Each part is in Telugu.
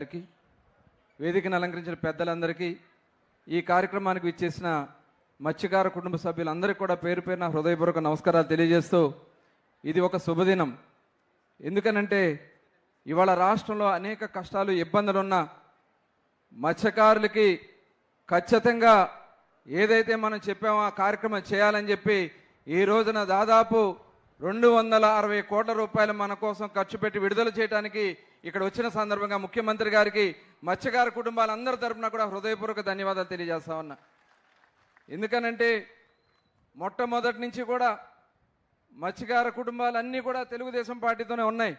గారికి, వేదికను అలంకరించిన పెద్దలందరికీ, ఈ కార్యక్రమానికి విచ్చేసిన మత్స్యకార కుటుంబ సభ్యులందరికీ కూడా పేరు పేరున హృదయపూర్వక నమస్కారాలు తెలియజేస్తూ, ఇది ఒక శుభదినం. ఎందుకనంటే ఇవాళ రాష్ట్రంలో అనేక కష్టాలు ఇబ్బందులున్న మత్స్యకారులకి ఖచ్చితంగా ఏదైతే మనం చెప్పామో ఆ కార్యక్రమం చేయాలని చెప్పి ఈ రోజున దాదాపు 260 కోట్ల రూపాయలు మన కోసం ఖర్చు పెట్టి విడుదల చేయడానికి ఇక్కడ వచ్చిన సందర్భంగా ముఖ్యమంత్రి గారికి మత్స్యకార కుటుంబాలందరి తరఫున కూడా హృదయపూర్వక ధన్యవాదాలు తెలియజేస్తా ఉన్నా. ఎందుకనంటే మొట్టమొదటి నుంచి కూడా మత్స్యకార కుటుంబాలన్నీ కూడా తెలుగుదేశం పార్టీతోనే ఉన్నాయి.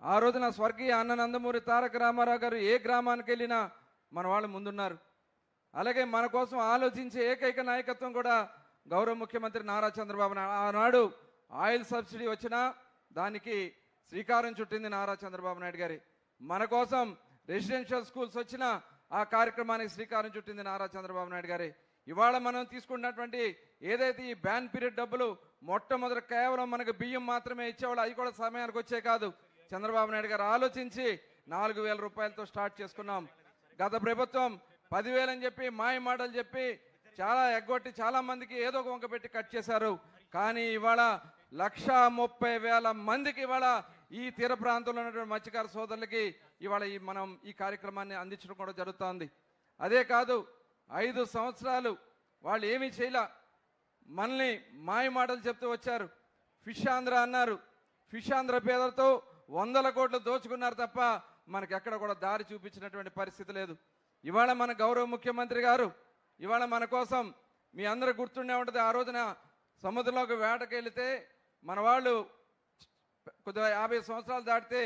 ఆ రోజున స్వర్గీయ అన్న నందమూరి తారక రామారావు గారు ఏ గ్రామానికి వెళ్ళినా మన వాళ్ళు ముందున్నారు. అలాగే మన కోసం ఆలోచించే ఏకైక నాయకత్వం కూడా గౌరవ ముఖ్యమంత్రి నారా చంద్రబాబు నాయుడు. ఆనాడు ఆయిల్ సబ్సిడీ వచ్చినా దానికి శ్రీకారం చుట్టింది నారా చంద్రబాబు నాయుడు గారి. మన కోసం రెసిడెన్షియల్ స్కూల్స్ వచ్చినా ఆ కార్యక్రమానికి శ్రీకారం చుట్టింది నారా చంద్రబాబు నాయుడు గారి. ఇవాళ మనం తీసుకున్నటువంటి ఏదైతే ఈ బ్యాన్ పీరియడ్ డబ్బులు మొట్టమొదటి కేవలం మనకు బియ్యం మాత్రమే ఇచ్చేవాళ్ళు, అవి కూడా సమయానికి వచ్చే కాదు. చంద్రబాబు నాయుడు గారు ఆలోచించి 4,000 రూపాయలతో స్టార్ట్ చేసుకున్నాం. గత ప్రభుత్వం 10,000 అని చెప్పి మాయ మాటలు చెప్పి చాలా ఎగ్గొట్టి చాలా మందికి ఏదో ఒక వంక పెట్టి కట్ చేశారు. కానీ ఇవాళ 130,000 మందికి ఇవాళ ఈ తీర ప్రాంతంలో ఉన్నటువంటి మత్స్యకార సోదరులకి ఇవాళ మనం ఈ కార్యక్రమాన్ని అందించడం కూడా జరుగుతోంది. అదే కాదు, 5 సంవత్సరాలు వాళ్ళు ఏమీ చేయలే, మనల్ని మాయ మాటలు చెప్తూ వచ్చారు. ఫిష్ ఆంధ్ర అన్నారు. ఫిష్ ఆంధ్ర పేదలతో 100 కోట్లు దోచుకున్నారు తప్ప మనకి ఎక్కడ కూడా దారి చూపించినటువంటి పరిస్థితి లేదు. ఇవాళ మన గౌరవ ముఖ్యమంత్రి గారు ఇవాళ మన కోసం, మీ అందరూ గుర్తుండే ఉంటుంది, ఆ రోజున సముద్రంలోకి వేటకి వెళితే మన వాళ్ళు కొద్దిగా 50 సంవత్సరాలు దాటితే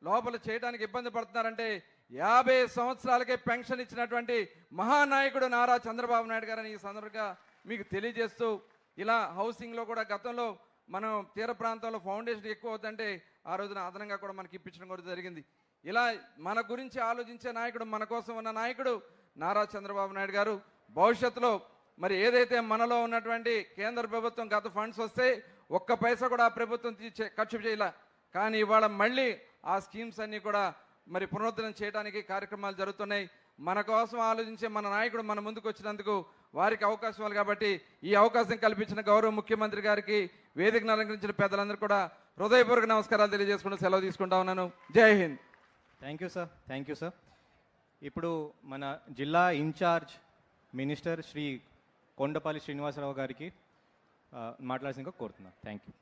లోపల చేయడానికి ఇబ్బంది పడుతున్నారంటే 50 సంవత్సరాలకే పెన్షన్ ఇచ్చినటువంటి మహానాయకుడు నారా చంద్రబాబు నాయుడు గారని ఈ సందర్భంగా మీకు తెలియజేస్తూ, ఇలా హౌసింగ్లో కూడా గతంలో మనం తీర ప్రాంతంలో ఫౌండేషన్ ఎక్కువ అవుతుందంటే ఆ రోజున అదనంగా కూడా మనకి ఇప్పించడం కూడా జరిగింది. ఇలా మన గురించి ఆలోచించే నాయకుడు, మన కోసం ఉన్న నాయకుడు నారా చంద్రబాబు నాయుడు గారు. భవిష్యత్తులో మరి ఏదైతే మనలో ఉన్నటువంటి కేంద్ర ప్రభుత్వం గత ఫండ్స్ వస్తే ఒక్క పైసా కూడా ఆ ప్రభుత్వం ఖర్చు చేయాల, కానీ ఇవాళ మళ్ళీ ఆ స్కీమ్స్ అన్నీ కూడా మరి పునరుద్ధరణ చేయడానికి కార్యక్రమాలు జరుగుతున్నాయి. మన కోసం ఆలోచించే మన నాయకుడు మన ముందుకు వచ్చినందుకు వారికి అవకాశం ఇవ్వాలి. కాబట్టి ఈ అవకాశం కల్పించిన గౌరవ ముఖ్యమంత్రి గారికి, వేదికను అలంకరించిన పెద్దలందరూ కూడా హృదయపూర్వక నమస్కారాలు తెలియజేసుకుంటూ సెలవు తీసుకుంటా ఉన్నాను. జై Hind. Thank you sir, thank you sir. ఇప్పుడు మన జిల్లా ఇన్ఛార్జ్ మినిస్టర్ శ్రీ కొండపల్లి శ్రీనివాసరావు గారికి మాట్లాడాల్సిందిగా కోరుతున్నాను. Thank you.